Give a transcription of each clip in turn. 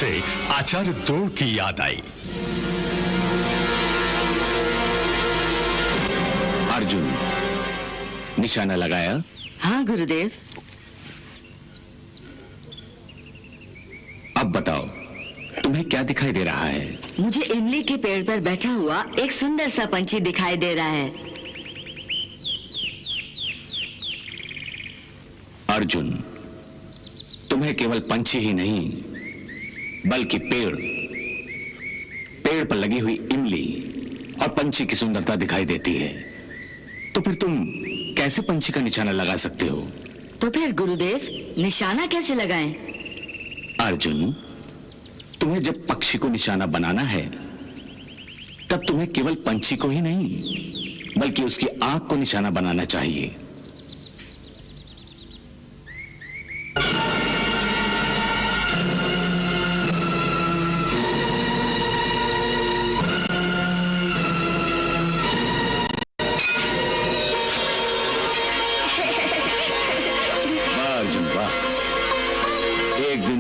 से आचार्य द्रोण की याद आई। अर्जुन, निशाना लगाया? हाँ गुरुदेव। अब बताओ, तुम्हें क्या दिखाई दे रहा है? मुझे इमली के पेड़ पर बैठा हुआ एक सुंदर सा पंछी दिखाई दे रहा है। अर्जुन, तुम्हें केवल पंछी ही नहीं बल्कि पेड़ पर लगी हुई इमली और पंछी की सुंदरता दिखाई देती है। तो फिर तुम कैसे पंछी का निशाना लगा सकते हो? तो फिर गुरुदेव निशाना कैसे लगाएं? अर्जुन, तुम्हें जब पक्षी को निशाना बनाना है तब तुम्हें केवल पंछी को ही नहीं बल्कि उसकी आंख को निशाना बनाना चाहिए।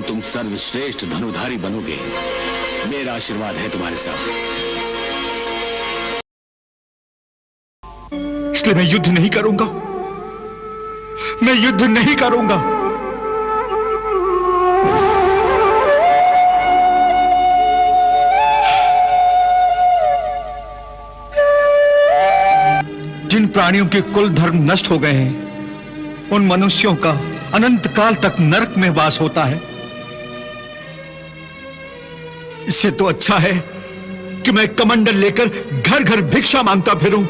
तुम सर्वश्रेष्ठ धनुधारी बनोगे, मेरा आशीर्वाद है तुम्हारे साथ। इसलिए मैं युद्ध नहीं करूंगा, मैं युद्ध नहीं करूंगा। जिन प्राणियों के कुल धर्म नष्ट हो गए हैं उन मनुष्यों का अनंत काल तक नरक में वास होता है। इससे तो अच्छा है कि मैं कमंडल लेकर घर घर भिक्षा मांगता फिरूं।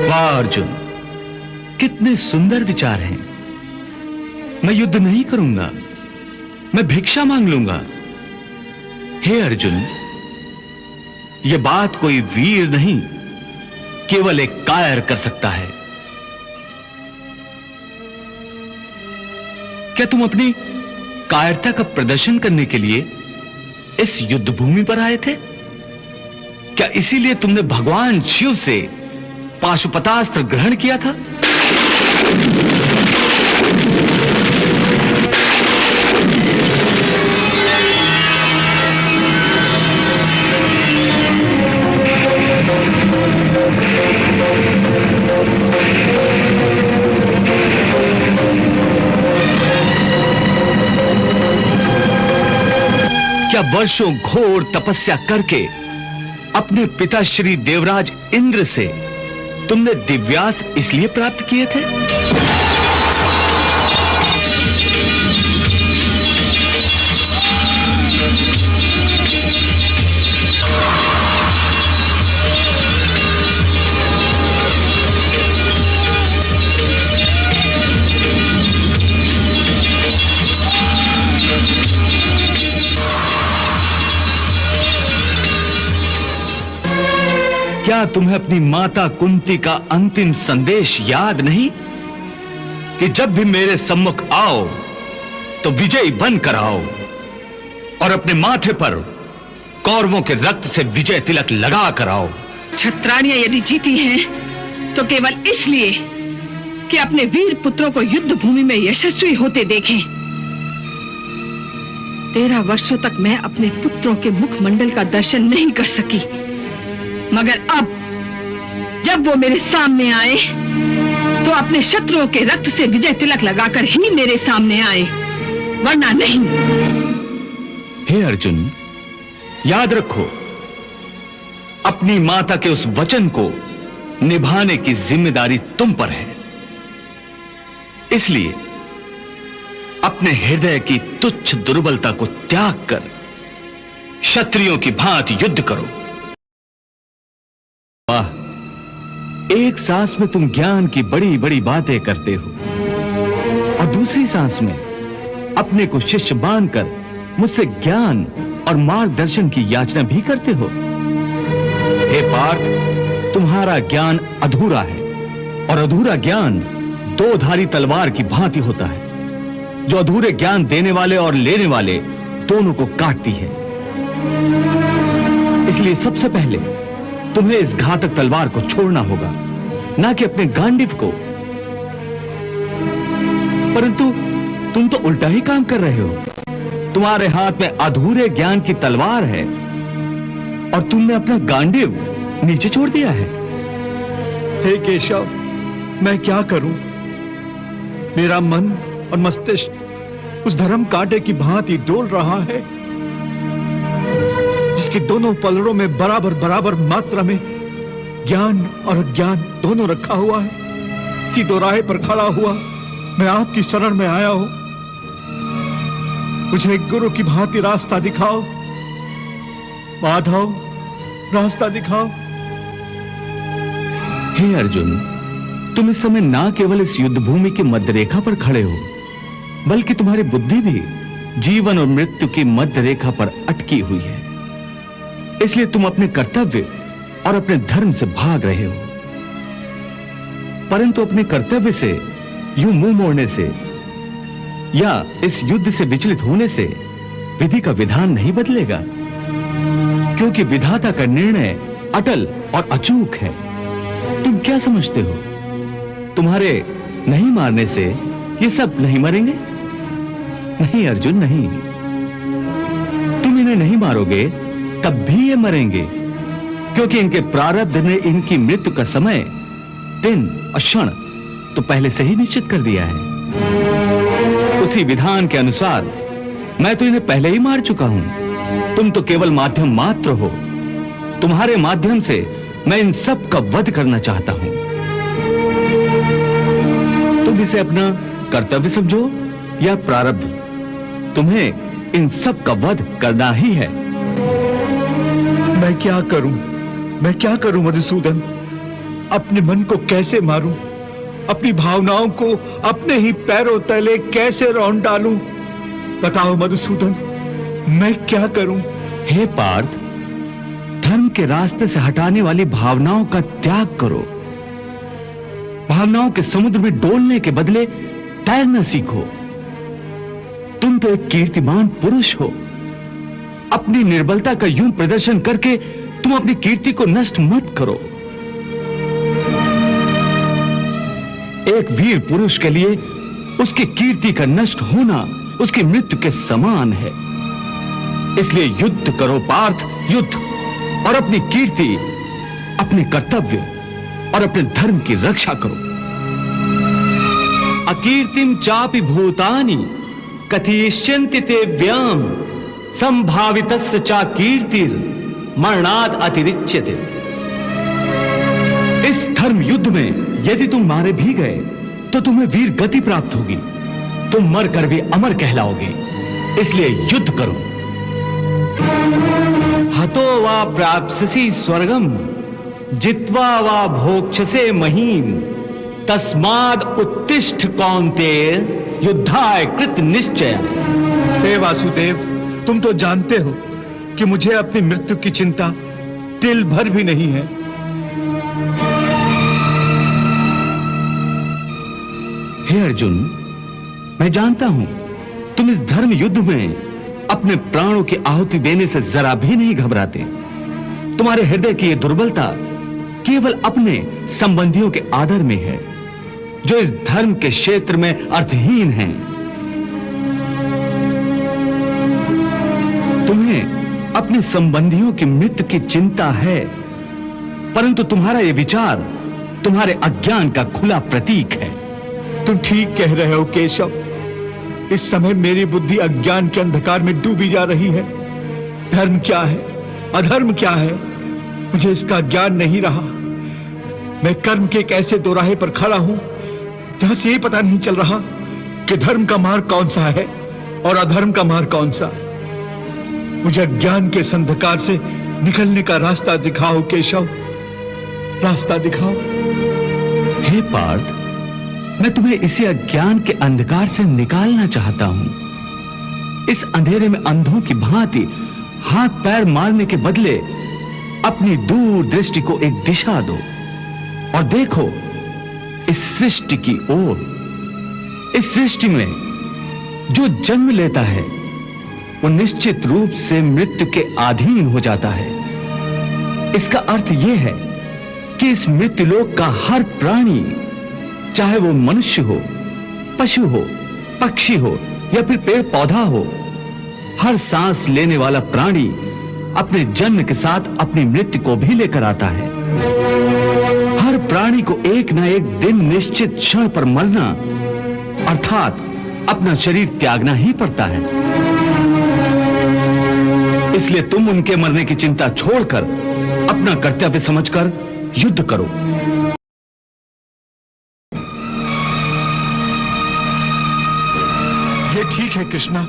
वाह अर्जुन, कितने सुंदर विचार हैं। मैं युद्ध नहीं करूंगा, मैं भिक्षा मांग लूंगा। हे अर्जुन, यह बात कोई वीर नहीं केवल एक कायर कर सकता है। क्या तुम अपनी कायरता का प्रदर्शन करने के लिए इस युद्ध भूमि पर आए थे? क्या इसीलिए तुमने भगवान शिव से पाशुपतास्त्र ग्रहण किया था? क्या वर्षों घोर तपस्या करके अपने पिता श्री देवराज इंद्र से तुमने दिव्यास्त्र इसलिए प्राप्त किए थे? क्या तुम्हें अपनी माता कुंती का अंतिम संदेश याद नहीं कि जब भी मेरे सम्मुख आओ तो विजयी बनकर आओ और अपने माथे पर कौरवों के रक्त से विजय तिलक लगा कर आओ। क्षत्राणियां यदि जीती हैं तो केवल इसलिए कि अपने वीर पुत्रों को युद्ध भूमि में यशस्वी होते देखें। 13 वर्षों तक मैं अपने पुत्रों के मुखमंडल का दर्शन नहीं कर सकी, मगर अब जब वो मेरे सामने आए तो अपने शत्रुओं के रक्त से विजय तिलक लगाकर ही मेरे सामने आए, वरना नहीं। हे अर्जुन, याद रखो, अपनी माता के उस वचन को निभाने की जिम्मेदारी तुम पर है। इसलिए अपने हृदय की तुच्छ दुर्बलता को त्याग कर क्षत्रियों की भांति युद्ध करो। वाह, एक सांस में तुम ज्ञान की बड़ी बड़ी बातें करते हो और दूसरी सांस में अपने को शिष्य मानकर मुझसे ज्ञान और मार्गदर्शन की याचना भी करते हो। हे पार्थ, तुम्हारा ज्ञान अधूरा है और अधूरा ज्ञान दो धारी तलवार की भांति होता है जो अधूरे ज्ञान देने वाले और लेने वाले दोनों को काटती है। इसलिए सबसे पहले तुम्हें इस घातक तलवार को छोड़ना होगा, ना कि अपने गांडीव को। परंतु तुम तो उल्टा ही काम कर रहे हो। तुम्हारे हाथ में अधूरे ज्ञान की तलवार है और तुमने अपना गांडीव नीचे छोड़ दिया है। हे केशव, मैं क्या करूं? मेरा मन और मस्तिष्क उस धर्म कांटे की भांति डोल रहा है, जिसके दोनों पलड़ों में बराबर बराबर मात्रा में ज्ञान और अज्ञान दोनों रखा हुआ है। इसी दोराहे पर खड़ा हुआ मैं आपकी शरण में आया हूं। मुझे एक गुरु की भांति रास्ता दिखाओ माधव, रास्ता दिखाओ। हे अर्जुन, तुम इस समय ना केवल इस युद्ध भूमि की मध्य रेखा पर खड़े हो, बल्कि तुम्हारी बुद्धि भी जीवन और मृत्यु की मध्य रेखा पर अटकी हुई है। इसलिए तुम अपने कर्तव्य और अपने धर्म से भाग रहे हो, परंतु अपने कर्तव्य से यूं मुंह मोड़ने से या इस युद्ध से विचलित होने से विधि का विधान नहीं बदलेगा, क्योंकि विधाता का निर्णय अटल और अचूक है। तुम क्या समझते हो, तुम्हारे नहीं मारने से ये सब नहीं मरेंगे? नहीं अर्जुन, नहीं। तुम इन्हें नहीं मारोगे तब भी ये मरेंगे, क्योंकि इनके प्रारब्ध ने इनकी मृत्यु का समय, दिन और क्षण तो पहले से ही निश्चित कर दिया है। उसी विधान के अनुसार मैं तो इन्हें पहले ही मार चुका हूं। तुम तो केवल माध्यम मात्र हो। तुम्हारे माध्यम से मैं इन सब का वध करना चाहता हूं। तुम इसे अपना कर्तव्य समझो या प्रारब्ध, तुम्हें इन सब का वध करना ही है। मैं क्या करूं? मैं क्या करूं मधुसूदन? अपने मन को कैसे मारूं? अपनी भावनाओं को अपने ही पैरों तले कैसे रौंद डालूं? बताओ मधुसूदन, मैं क्या करूं? हे पार्थ, धर्म के रास्ते से हटाने वाली भावनाओं का त्याग करो। भावनाओं के समुद्र में डोलने के बदले तैरना सीखो। तुम तो एक कीर्तिमान पुरुष हो। अपनी निर्बलता का यूं प्रदर्शन करके तुम अपनी कीर्ति को नष्ट मत करो। एक वीर पुरुष के लिए उसकी कीर्ति का नष्ट होना उसकी मृत्यु के समान है। इसलिए युद्ध करो पार्थ, युद्ध, और अपनी कीर्ति, अपने कर्तव्य और अपने धर्म की रक्षा करो। अकीर्तिम चापि भूतानि कथयिष्यन्ति ते व्याम संभावितस्य चा कीर्तिर मरणाद अतिरिच्यते। इस धर्म युद्ध में यदि तुम मारे भी गए तो तुम्हें वीर गति प्राप्त होगी। तुम मरकर भी अमर कहलाओगे। इसलिए युद्ध करो। हतो वा प्राप्स्यसि स्वर्गम जित्वा वा भोक्ष्यसे महीम तस्माद् उत्तिष्ठ कौन्तेय युद्धाय कृत निश्चय। हे वासुदेव, तुम तो जानते हो कि मुझे अपनी मृत्यु की चिंता तिल भर भी नहीं है। हे अर्जुन, मैं जानता हूं तुम इस धर्म युद्ध में अपने प्राणों की आहुति देने से जरा भी नहीं घबराते। तुम्हारे हृदय की यह दुर्बलता केवल अपने संबंधियों के आदर में है, जो इस धर्म के क्षेत्र में अर्थहीन हैं। तुम्हें अपने संबंधियों की मृत्यु की चिंता है, परंतु तुम्हारा यह विचार तुम्हारे अज्ञान का खुला प्रतीक है। तुम ठीक कह रहे हो केशव। इस समय मेरी बुद्धि अज्ञान के अंधकार में डूबी जा रही है। धर्म क्या है, अधर्म क्या है, मुझे इसका ज्ञान नहीं रहा। मैं कर्म के एक ऐसे दोराहे पर खड़ा हूं जहां से यही पता नहीं चल रहा कि धर्म का मार्ग कौन सा है और अधर्म का मार्ग कौन सा। मुझे अज्ञान के इस अंधकार से निकलने का रास्ता दिखाओ केशव, रास्ता दिखाओ। हे पार्थ, मैं तुम्हें इसी अज्ञान के अंधकार से निकालना चाहता हूं। इस अंधेरे में अंधों की भांति हाथ पैर मारने के बदले अपनी दूर दृष्टि को एक दिशा दो और देखो इस सृष्टि की ओर। इस सृष्टि में जो जन्म लेता है वो निश्चित रूप से मृत्यु के अधीन हो जाता है। इसका अर्थ यह है कि इस मृत्युलोक का हर प्राणी, चाहे वो मनुष्य हो, पशु हो, पक्षी हो या फिर पेड़ पौधा हो, हर सांस लेने वाला प्राणी अपने जन्म के साथ अपनी मृत्यु को भी लेकर आता है। हर प्राणी को एक ना एक दिन निश्चित क्षण पर मरना अर्थात अपना शरीर त्यागना ही पड़ता है। इसलिए तुम उनके मरने की चिंता छोड़कर अपना कर्तव्य समझकर युद्ध करो। ये ठीक है कृष्णा,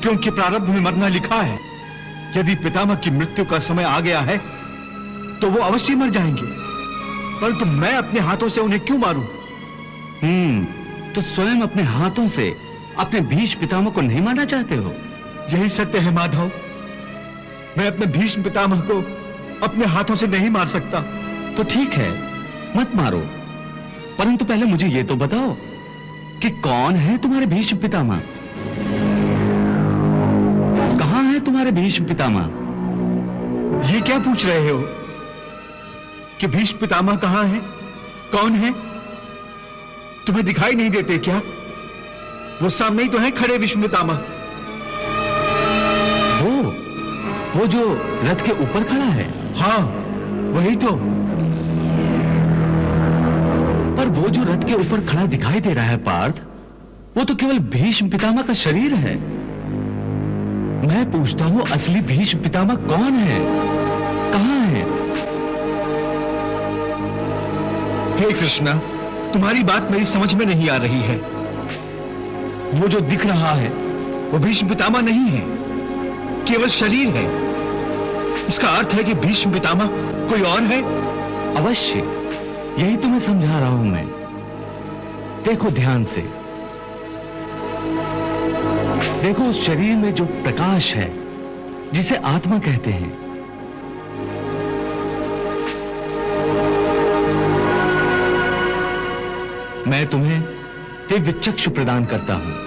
क्योंकि प्रारब्ध में मरना लिखा है। यदि पितामह की मृत्यु का समय आ गया है तो वो अवश्य मर जाएंगे, परंतु मैं अपने हाथों से उन्हें क्यों मारूं? तो स्वयं अपने हाथों से अपने भीष्म पितामह को नहीं मारना चाहते हो? यही सत्य है माधव, मैं अपने भीष्म पितामह को अपने हाथों से नहीं मार सकता। तो ठीक है, मत मारो, परंतु पहले मुझे यह तो बताओ कि कौन है तुम्हारे भीष्म पितामह? कहां है तुम्हारे भीष्म पितामह? ये क्या पूछ रहे हो कि भीष्म पितामह कहां है, कौन है? तुम्हें दिखाई नहीं देते क्या? वो सामने ही तो है खड़े भीष्म पितामह। वो जो रथ के ऊपर खड़ा है? हाँ, वही तो। पर वो जो रथ के ऊपर खड़ा दिखाई दे रहा है पार्थ, वो तो केवल भीष्म पितामह का शरीर है। मैं पूछता हूं असली भीष्म पितामह कौन है, कहां है? हे कृष्णा, तुम्हारी बात मेरी समझ में नहीं आ रही है। वो जो दिख रहा है वो भीष्म पितामह नहीं है, केवल शरीर है। इसका अर्थ है कि भीष्म पितामह कोई और है। अवश्य, यही तुम्हें समझा रहा हूं मैं। देखो ध्यान से, देखो उस शरीर में जो प्रकाश है जिसे आत्मा कहते हैं, मैं तुम्हें दिव्य चक्षु प्रदान करता हूं।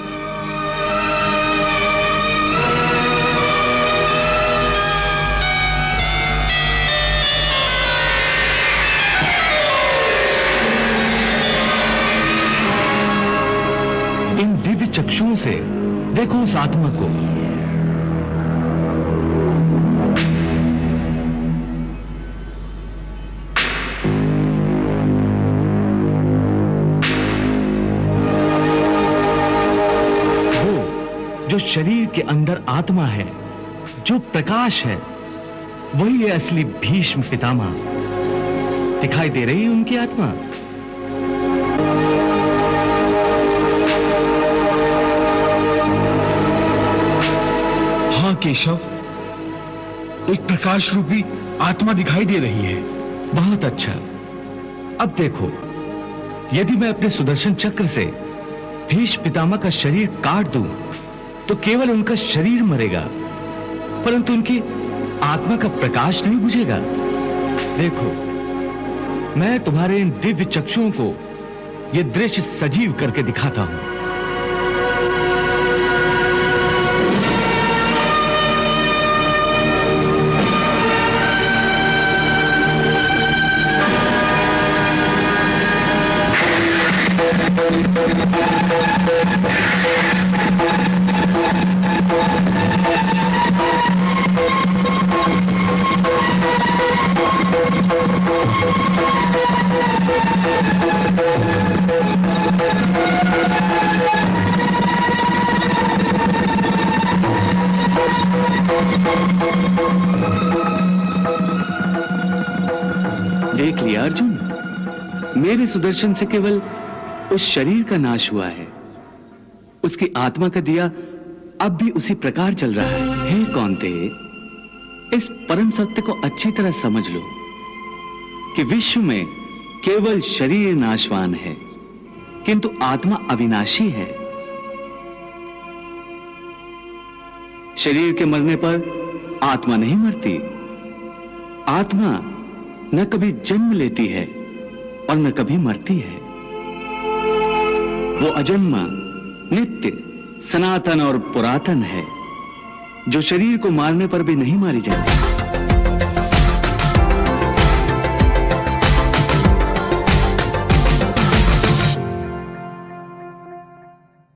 इन दिव्य चक्षुओं से देखो उस आत्मा को। जो शरीर के अंदर आत्मा है, जो प्रकाश है, वही है असली भीष्म पितामह। दिखाई दे रही है उनकी आत्मा? हाँ केशव, एक प्रकाश रूपी आत्मा दिखाई दे रही है। बहुत अच्छा। अब देखो, यदि मैं अपने सुदर्शन चक्र से भीष्म पितामह का शरीर काट दूं तो केवल उनका शरीर मरेगा, परंतु उनकी आत्मा का प्रकाश नहीं बुझेगा। देखो, मैं तुम्हारे इन दिव्य चक्षुओं को यह दृश्य सजीव करके दिखाता हूं। देख लिया अर्जुन, मेरे सुदर्शन से केवल उस शरीर का नाश हुआ है, उसकी आत्मा का दिया अब भी उसी प्रकार जल रहा है। हे कौन्ते, इस परम सत्य को अच्छी तरह समझ लो कि विश्व में केवल शरीर नाशवान है, किंतु आत्मा अविनाशी है। शरीर के मरने पर आत्मा नहीं मरती। आत्मा न कभी जन्म लेती है और न कभी मरती है। वो अजन्मा, नित्य, सनातन और पुरातन है, जो शरीर को मारने पर भी नहीं मारी जाती।